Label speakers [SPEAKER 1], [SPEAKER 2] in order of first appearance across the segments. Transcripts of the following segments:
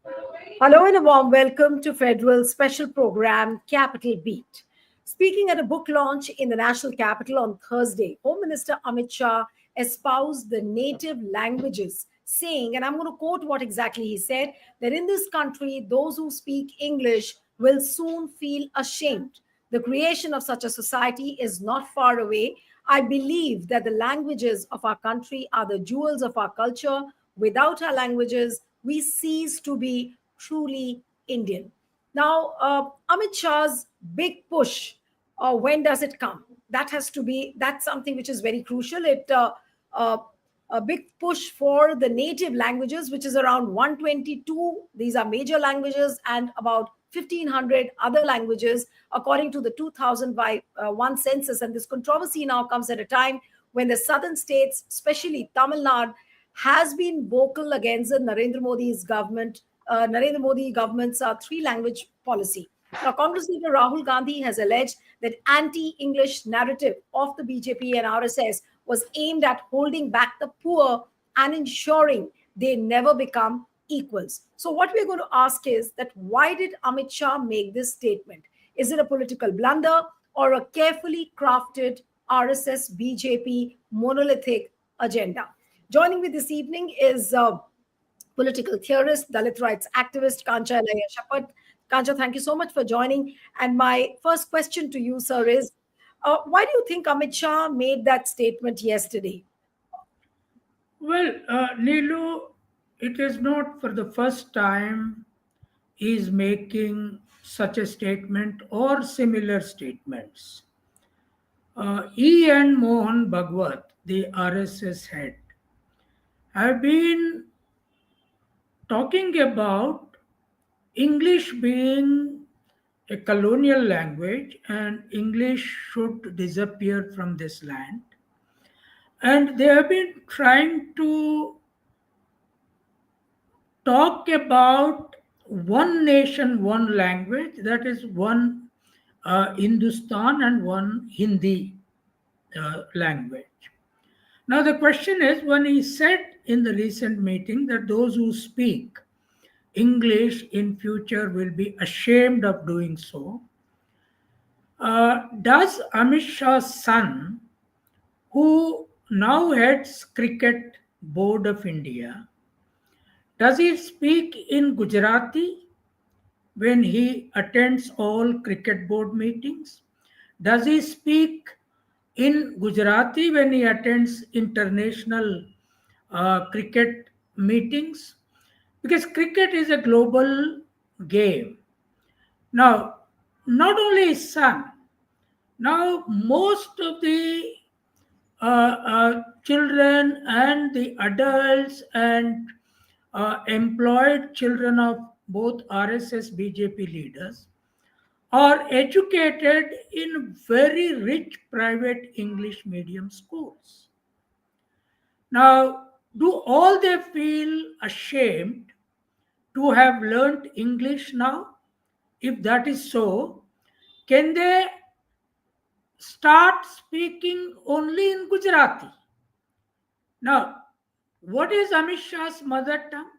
[SPEAKER 1] Hello and a warm welcome to Federal's special program, Capital Beat. Speaking at a book launch in the national capital on Thursday, Home Minister Amit Shah espoused the native languages, saying, and I'm going to quote what exactly he said, that in this country, those who speak English will soon feel ashamed. The creation of such a society is not far away. I believe that the languages of our country are the jewels of our culture. Without our languages, we cease to be truly Indian. Now, Amit Shah's big push, when does it come? That's something which is very crucial. Uh, a big push for the native languages, which is around 122. These are major languages and about 1,500 other languages, according to the 2001 census. And this controversy now comes at a time when the southern states, especially Tamil Nadu, has been vocal against the Narendra Modi government's three-language policy. Now, Congress leader Rahul Gandhi has alleged that anti-English narrative of the BJP and RSS was aimed at holding back the poor and ensuring they never become equals. So, what we're going to ask is that why did Amit Shah make this statement? Is it a political blunder or a carefully crafted RSS BJP monolithic agenda? Joining me this evening is political theorist, Dalit rights activist, Kancha Ilaiah Shepherd. Kancha, thank you so much for joining. And my first question to you, sir, is why do you think Amit Shah made that statement yesterday?
[SPEAKER 2] Well, Nilu, it is not for the first time he is making such a statement or similar statements. He and Mohan Bhagwat, the RSS head, have been talking about English being a colonial language and English should disappear from this land. And they have been trying to talk about one nation, one language, that is one Hindustan and one Hindi language. Now, the question is when he said in the recent meeting that those who speak English in future will be ashamed of doing so, does Amit Shah's son, who now heads Cricket Board of India, does he speak in Gujarati when he attends all cricket board meetings? Does he speak in Gujarati when he attends international cricket meetings? Because cricket is a global game. Now, not only his son, now most of the children and the adults and employed children of both RSS BJP leaders are educated in very rich private English medium schools. Now, do all they feel ashamed to have learnt English now? If that is so, can they start speaking only in Gujarati? Now, what is Amit Shah's mother tongue?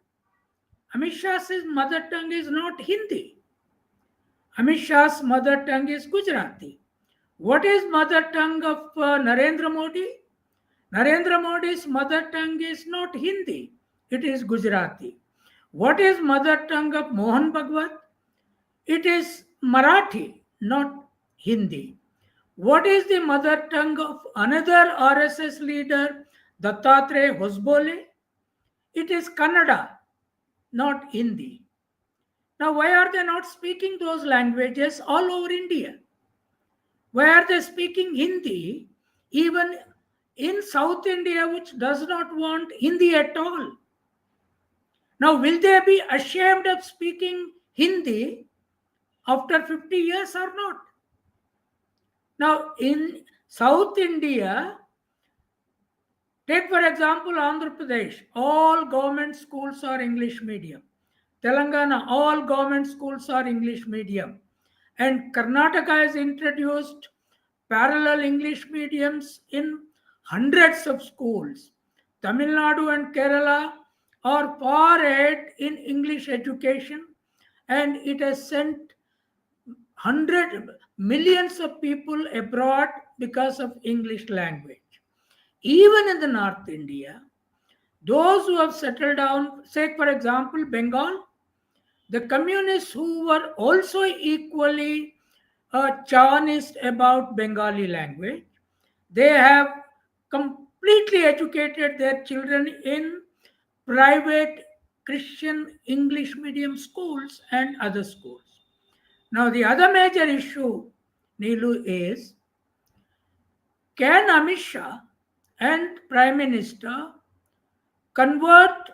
[SPEAKER 2] Amit Shah's mother tongue is not Hindi. Amit Shah's mother tongue is Gujarati. What is mother tongue of Narendra Modi? Narendra Modi's mother tongue is not Hindi. It is Gujarati. What is mother tongue of Mohan Bhagwat? It is Marathi, not Hindi. What is the mother tongue of another RSS leader, Dattatreya Hosbole? It is Kannada, not Hindi. Now, why are they not speaking those languages all over India? Why are they speaking Hindi even in South India, which does not want Hindi at all? Now, will they be ashamed of speaking Hindi after 50 years or not? Now, in South India, take for example Andhra Pradesh, all government schools are English medium. Telangana, all government schools are English medium. And Karnataka has introduced parallel English mediums in hundreds of schools. Tamil Nadu and Kerala or far ahead in English education, and it has sent hundred millions of people abroad because of English language. Even in the North India, those who have settled down, say for example Bengal, the communists who were also equally chauvinist about Bengali language, they have completely educated their children in private Christian English medium schools and other schools. Now, the other major issue, Neelu, is can Amit Shah and Prime Minister convert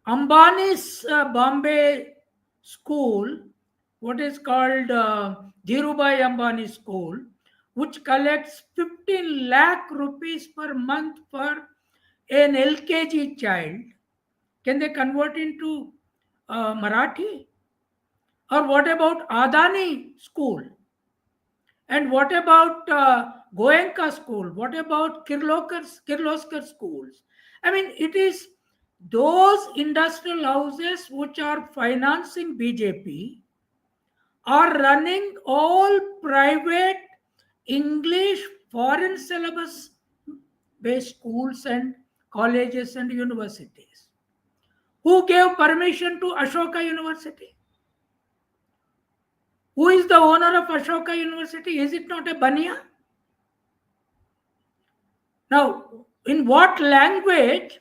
[SPEAKER 2] Ambani's Bombay school, what is called Dhirubhai Ambani school, which collects 15 lakh rupees per month for an LKG child, can they convert into Marathi? Or what about Adani school? And what about Goenka school? What about Kirloskar schools? I mean, it is those industrial houses which are financing BJP are running all private English foreign syllabus based schools and colleges and universities. Who gave permission to Ashoka University? Who is the owner of Ashoka University? Is it not a Bania? Now, in what language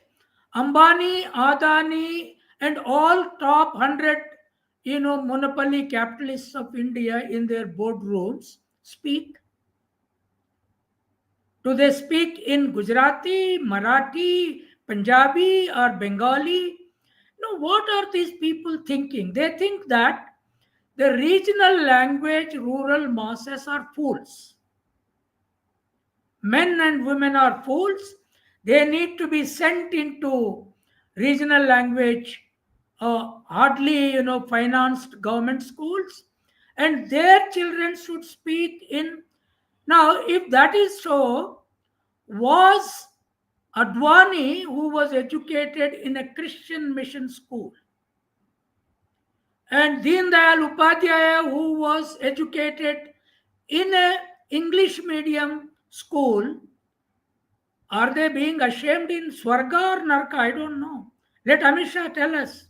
[SPEAKER 2] Ambani, Adani, and all top 100, monopoly capitalists of India in their boardrooms speak? Do they speak in Gujarati, Marathi, Punjabi, or Bengali? No, what are these people thinking? They think that the regional language rural masses are fools. Men and women are fools. They need to be sent into regional language, hardly financed government schools, and their children should speak in. Now, if that is so, was Advani, who was educated in a Christian mission school, and Deen Dayal Upadhyaya, who was educated in a English medium school, are they being ashamed in Swarga or Narka? I don't know. Let Amit Shah tell us.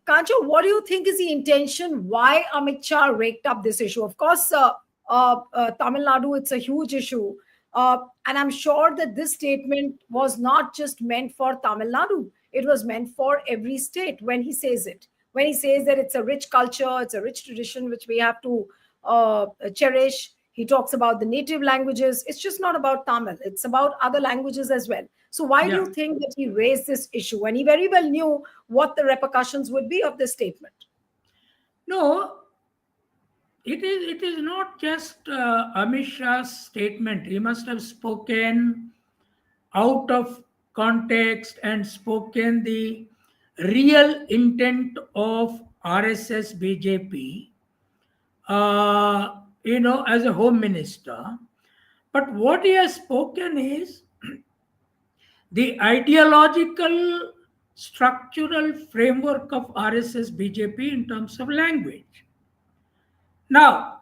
[SPEAKER 1] Kancha, what do you think is the intention? Why Amit Shah raked up this issue? Of course, Tamil Nadu, it's a huge issue. And I'm sure that this statement was not just meant for Tamil Nadu. It was meant for every state when he says it. When he says that it's a rich culture, it's a rich tradition which we have to cherish. He talks about the native languages. It's just not about Tamil. It's about other languages as well. So why do
[SPEAKER 2] Yeah.
[SPEAKER 1] you think that he raised this issue when he very well knew what the repercussions would be of this statement?
[SPEAKER 2] No, it is not just Amit Shah's statement. He must have spoken out of context and spoken the real intent of RSS BJP, as a home minister. But what he has spoken is the ideological structural framework of RSS BJP in terms of language. Now,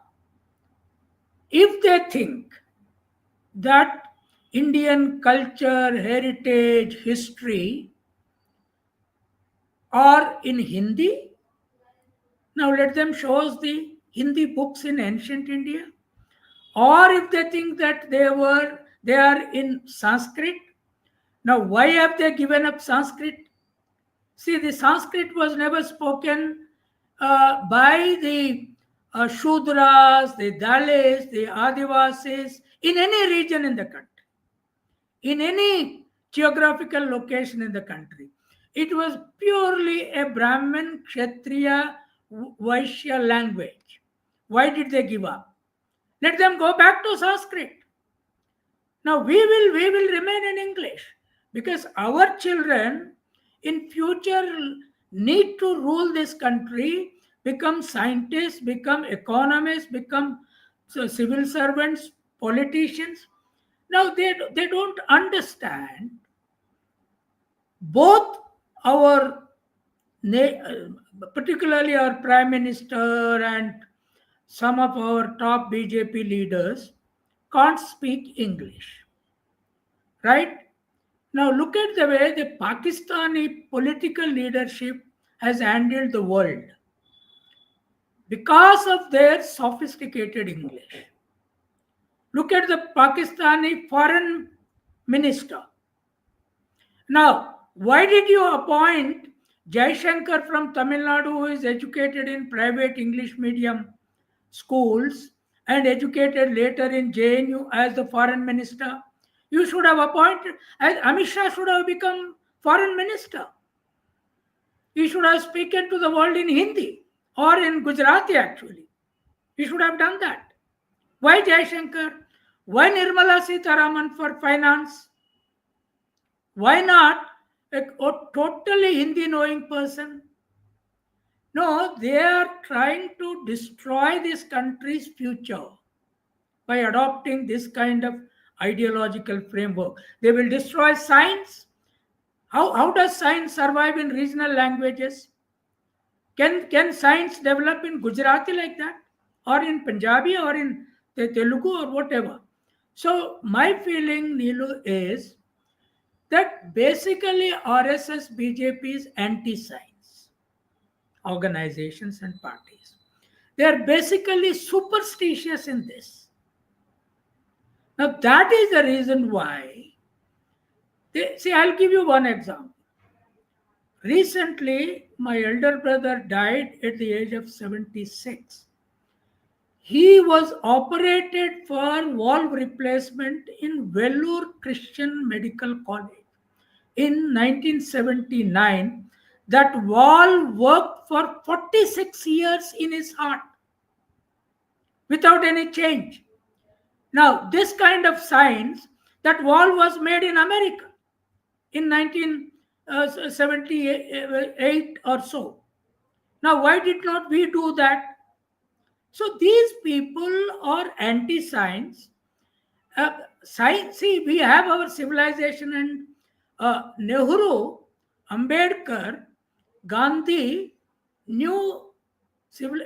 [SPEAKER 2] if they think that Indian culture, heritage, history are in Hindi, now let them show us the Hindi books in ancient India. Or if they think that they are in Sanskrit, now why have they given up Sanskrit? See, the Sanskrit was never spoken by the Shudras, the Dalits, the Adivasis in any region in the country, in any geographical location in the country. It was purely a Brahmin, Kshatriya, Vaishya language. Why did they give up? Let them go back to Sanskrit. Now we will remain in English because our children in future need to rule this country, become scientists, become economists, become civil servants, politicians. Now they don't understand both our, particularly our Prime Minister and some of our top BJP leaders, can't speak English, right? Now, look at the way the Pakistani political leadership has handled the world because of their sophisticated English. Look at the Pakistani foreign minister. Now, why did you appoint Shankar from Tamil Nadu, who is educated in private English medium schools and educated later in JNU as the foreign minister? You should have appointed, as Amit Shah should have become foreign minister. He should have spoken to the world in Hindi or in Gujarati actually. He should have done that. Why Shankar? Why Nirmala Sitharaman for finance? Why not a totally Hindi knowing person? No, they are trying to destroy this country's future by adopting this kind of ideological framework. They will destroy science. How does science survive in regional languages? Can science develop in Gujarati like that? Or in Punjabi or in Telugu or whatever? So my feeling, Neelu, is that basically RSS BJP is anti-science organizations and parties. They are basically superstitious in this. Now that is the reason why see, I'll give you one example. Recently, my elder brother died at the age of 76. He was operated for valve replacement in Vellore Christian Medical College in 1979. That valve worked for 46 years in his heart without any change. Now, this kind of science, that valve was made in America in 1978 or so. Now, why did not we do that? So these people are anti-science. Science, see, we have our civilization, and Nehru, Ambedkar, Gandhi knew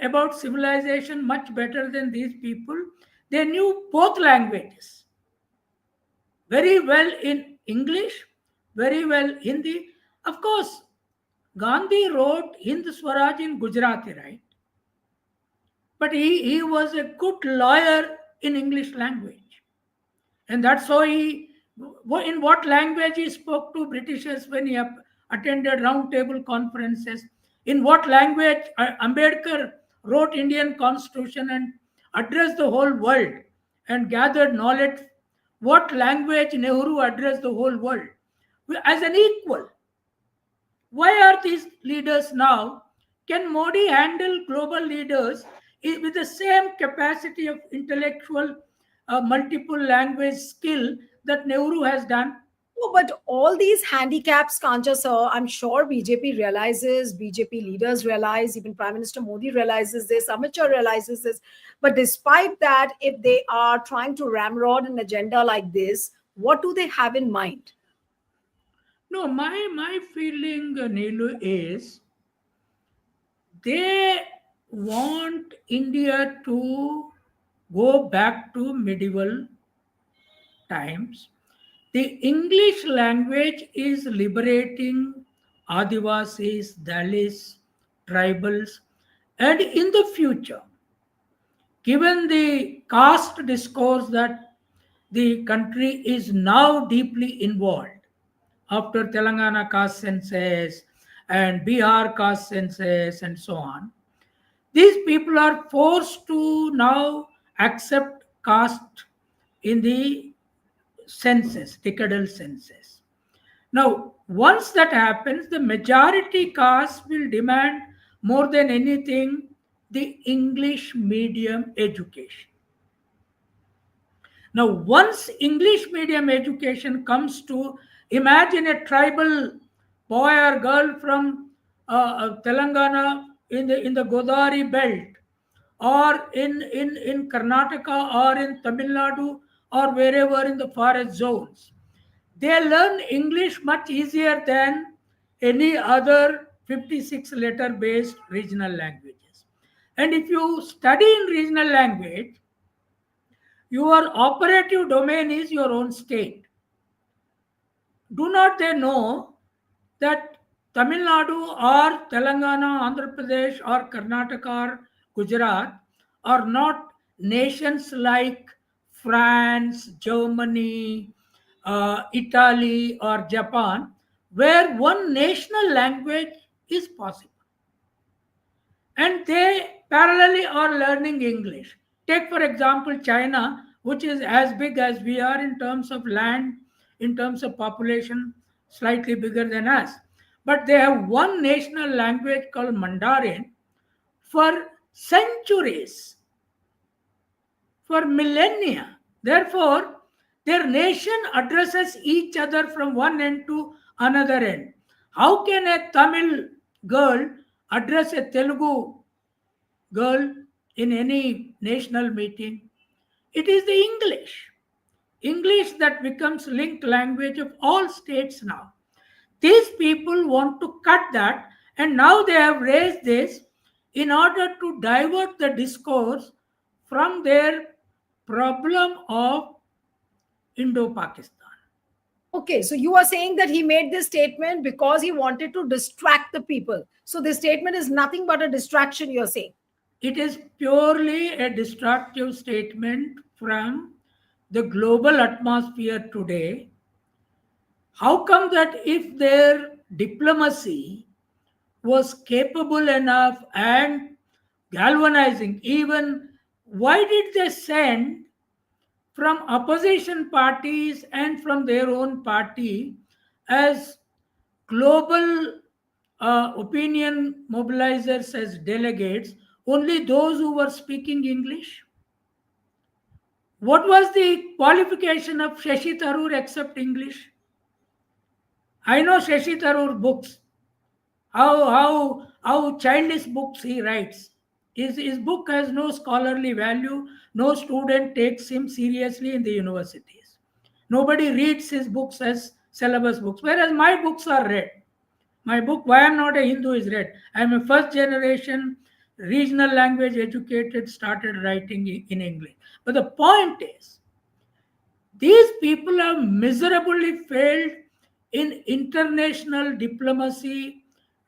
[SPEAKER 2] about civilization much better than these people. They knew both languages very well, in English, very well Hindi. Of course, Gandhi wrote Hind Swaraj in Gujarati, right? But he was a good lawyer in English language. And that's how in what language he spoke to Britishers when he attended round table conferences. In what language Ambedkar wrote Indian Constitution and addressed the whole world and gathered knowledge. What language Nehru addressed the whole world as an equal. Why are these leaders now? Can Modi handle global leaders with the same capacity of intellectual multiple language skill that Nehru has done?
[SPEAKER 1] No, but all these handicaps, Kancha sir, I'm sure BJP realizes, BJP leaders realize, even Prime Minister Modi realizes this, Amit Shah realizes this. But despite that, if they are trying to ramrod an agenda like this, what do they have in mind?
[SPEAKER 2] No, my feeling, Neelu, is they want India to go back to medieval times. The English language is liberating Adivasis, Dalits, tribals, and in the future, given the caste discourse that the country is now deeply involved after Telangana caste census and Bihar caste census and so on, these people are forced to now accept caste in the census, decadal census. Now, once that happens, the majority caste will demand more than anything the English medium education. Now, once English medium education comes to, imagine a tribal boy or girl from Telangana in the Godavari belt, or in Karnataka or in Tamil Nadu or wherever in the forest zones. They learn English much easier than any other 56 letter based regional languages. And if you study in regional language, your operative domain is your own state. Do not they know that Tamil Nadu or Telangana, Andhra Pradesh or Karnataka or Gujarat are not nations like France, Germany, Italy, or Japan, where one national language is possible and they parallelly are learning English. Take, for example, China, which is as big as we are in terms of land, in terms of population, slightly bigger than us. But they have one national language called Mandarin for centuries, for millennia. Therefore, their nation addresses each other from one end to another end. How can a Tamil girl address a Telugu girl in any national meeting? It is the English. English that becomes linked language of all states now. These people want to cut that, and now they have raised this in order to divert the discourse from their problem of Indo Pakistan.
[SPEAKER 1] Okay, so you are saying that he made this statement because he wanted to distract the people. So this statement is nothing but a distraction, you're saying.
[SPEAKER 2] It is purely a destructive statement from the global atmosphere today. How come that if their diplomacy was capable enough and galvanizing, even why did they send from opposition parties and from their own party as global opinion mobilizers as delegates only those who were speaking English? What was the qualification of Shashi Tharoor except English? I know Shashi Tharoor books, how childish books he writes. His book has no scholarly value. No student takes him seriously in the universities. Nobody reads his books as syllabus books, whereas my books are read. My book, Why I'm Not a Hindu, is read. I'm a first generation regional language educated, started writing in English. But the point is, these people have miserably failed in international diplomacy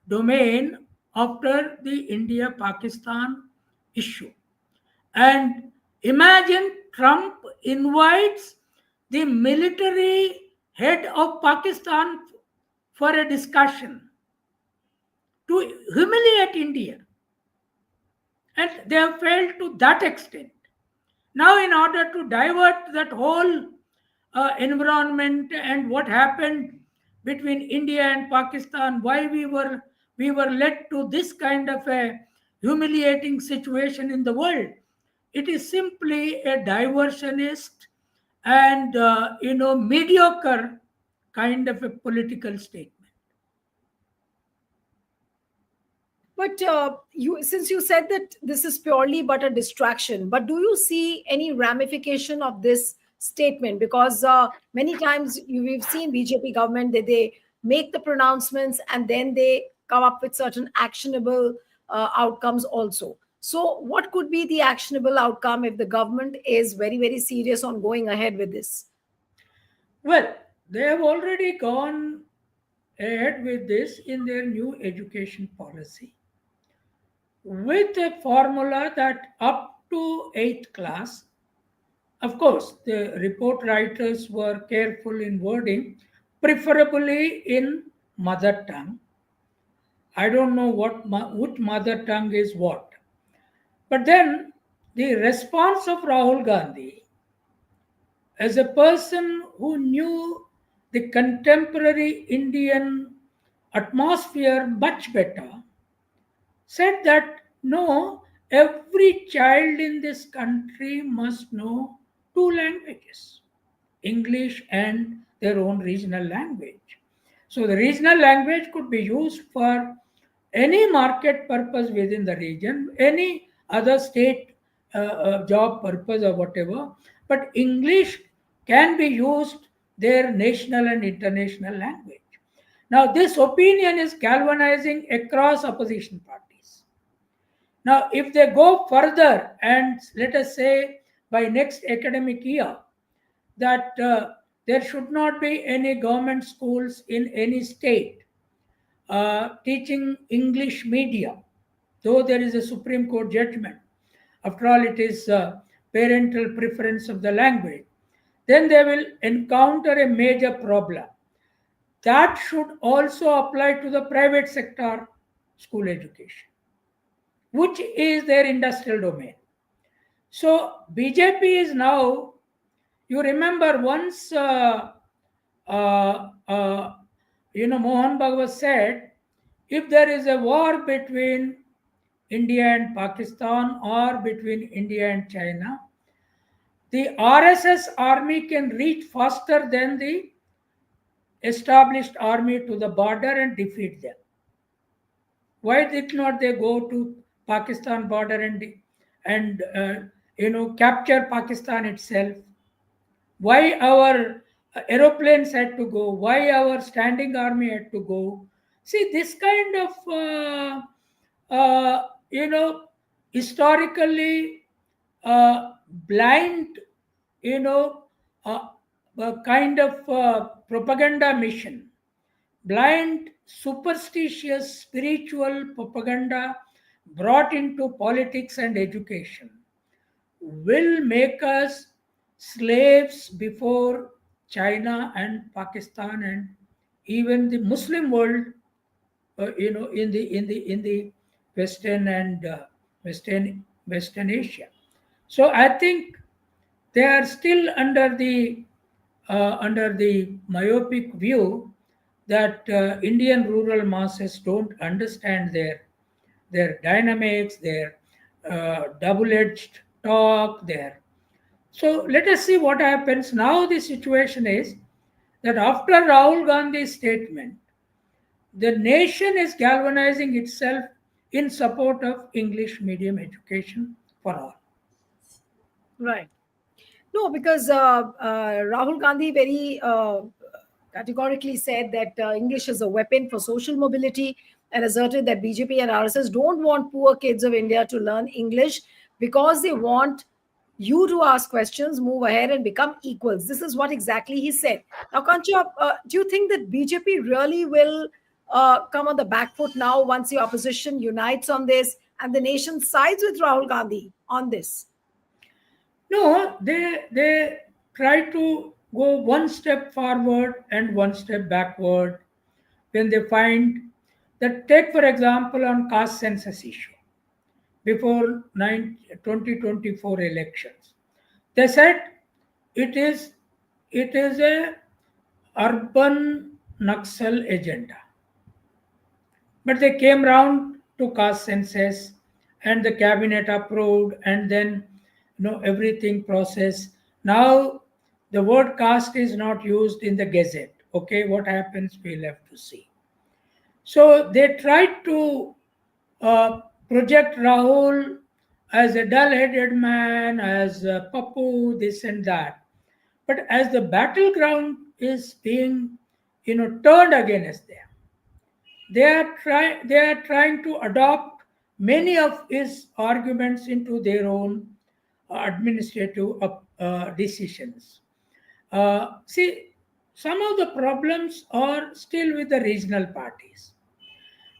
[SPEAKER 2] domain after the India Pakistan issue. And imagine Trump invites the military head of Pakistan for a discussion to humiliate India. And they have failed to that extent. Now, in order to divert that whole environment and what happened between India and Pakistan, why we were led to this kind of a humiliating situation in the world, it is simply a diversionist and mediocre kind of a political statement.
[SPEAKER 1] But since you said that this is purely but a distraction, but do you see any ramification of this statement? Because many times we've seen BJP government that they make the pronouncements and then they come up with certain actionable outcomes also. So, what could be the actionable outcome if the government is very, very serious on going ahead with this?
[SPEAKER 2] Well, they have already gone ahead with this in their new education policy with a formula that up to 8th class, of course, the report writers were careful in wording, preferably in mother tongue. I don't know which mother tongue is what. But then the response of Rahul Gandhi, as a person who knew the contemporary Indian atmosphere much better, said that no, every child in this country must know two languages, English and their own regional language. So the regional language could be used for any market purpose within the region, any other state job purpose or whatever, but English can be used their national and international language. Now, this opinion is galvanizing across opposition parties. Now, if they go further and let us say by next academic year that there should not be any government schools in any state teaching English medium, though there is a Supreme Court judgment. After all, it is parental preference of the language. Then they will encounter a major problem. That should also apply to the private sector school education, which is their industrial domain. So BJP is now, you remember once, uh, uh, Mohan Bhagwat said, if there is a war between India and Pakistan or between India and China, the RSS army can reach faster than the established army to the border and defeat them. Why did not they go to Pakistan border and capture Pakistan itself? Why our aeroplanes had to go? Why our standing army had to go? See, this kind of uh, you know historically blind you know uh, kind of propaganda mission, blind superstitious spiritual propaganda brought into politics and education will make us slaves before China and Pakistan and even the Muslim world, in the Western and Western Asia. So I think they are still under the myopic view that Indian rural masses don't understand their dynamics, their double-edged talk, their. So let us see what happens. Now the situation is that after Rahul Gandhi's statement, the nation is galvanizing itself in support of English medium education for all.
[SPEAKER 1] Right. No, because Rahul Gandhi very categorically said that English is a weapon for social mobility and asserted that BJP and RSS don't want poor kids of India to learn English because they want you to ask questions, move ahead, and become equals. This is what exactly he said. Now, Kancha, do you think that BJP really will come on the back foot now once the opposition unites on this and the nation sides with Rahul Gandhi on this?
[SPEAKER 2] No, they try to go one step forward and one step backward when they find that, take for example on caste census issue before 2024 elections. They said it is a urban Naxal agenda. But they came round to caste census and the cabinet approved and then everything process. Now the word caste is not used in the gazette. Okay, what happens we'll have to see. So they tried to project Rahul as a dull-headed man, as a Papu, this and that. But as the battleground is being turned against them, they are trying to adopt many of his arguments into their own administrative decisions. See, some of the problems are still with the regional parties.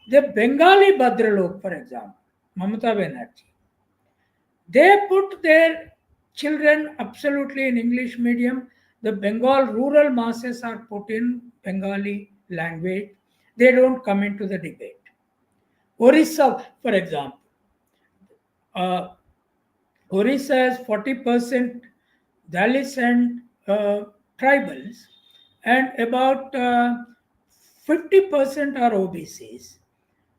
[SPEAKER 2] The Bengali Bhadralok, for example, Mamata Banerjee, they put their children absolutely in English medium. The Bengal rural masses are put in Bengali language. They don't come into the debate. Orissa, for example, uh, Orissa has 40% Dalits and tribals, and about 50% are OBCs.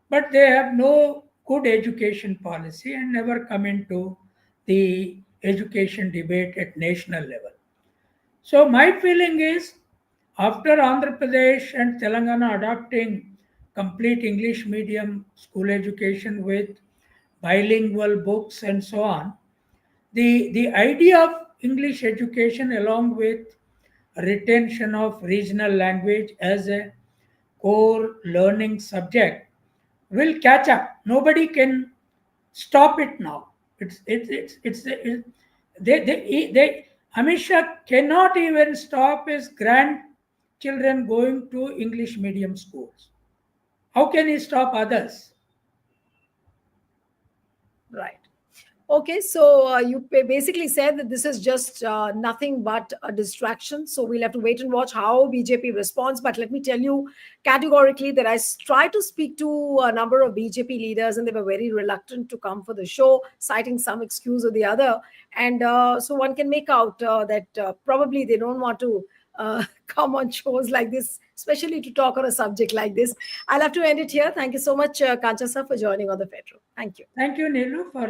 [SPEAKER 2] But they have no good education policy and never come into the education debate at national level. So my feeling is, after Andhra Pradesh and Telangana adopting complete English medium school education with bilingual books and so on, the idea of English education along with retention of regional language as a core learning subject will catch up. Nobody can stop it now. It's they Amit Shah cannot even stop his grandchildren going to English medium schools. How can he stop others?
[SPEAKER 1] Right. Okay, so you basically said that this is just nothing but a distraction. So we'll have to wait and watch how BJP responds. But let me tell you categorically that tried to speak to a number of BJP leaders, and they were very reluctant to come for the show, citing some excuse or the other. And so one can make out that probably they don't want to come on shows like this, especially to talk on a subject like this. I'll have to end it here. Thank you so much, Kancha sir, for joining on the Federal. Thank you.
[SPEAKER 2] Thank you, Nilu, for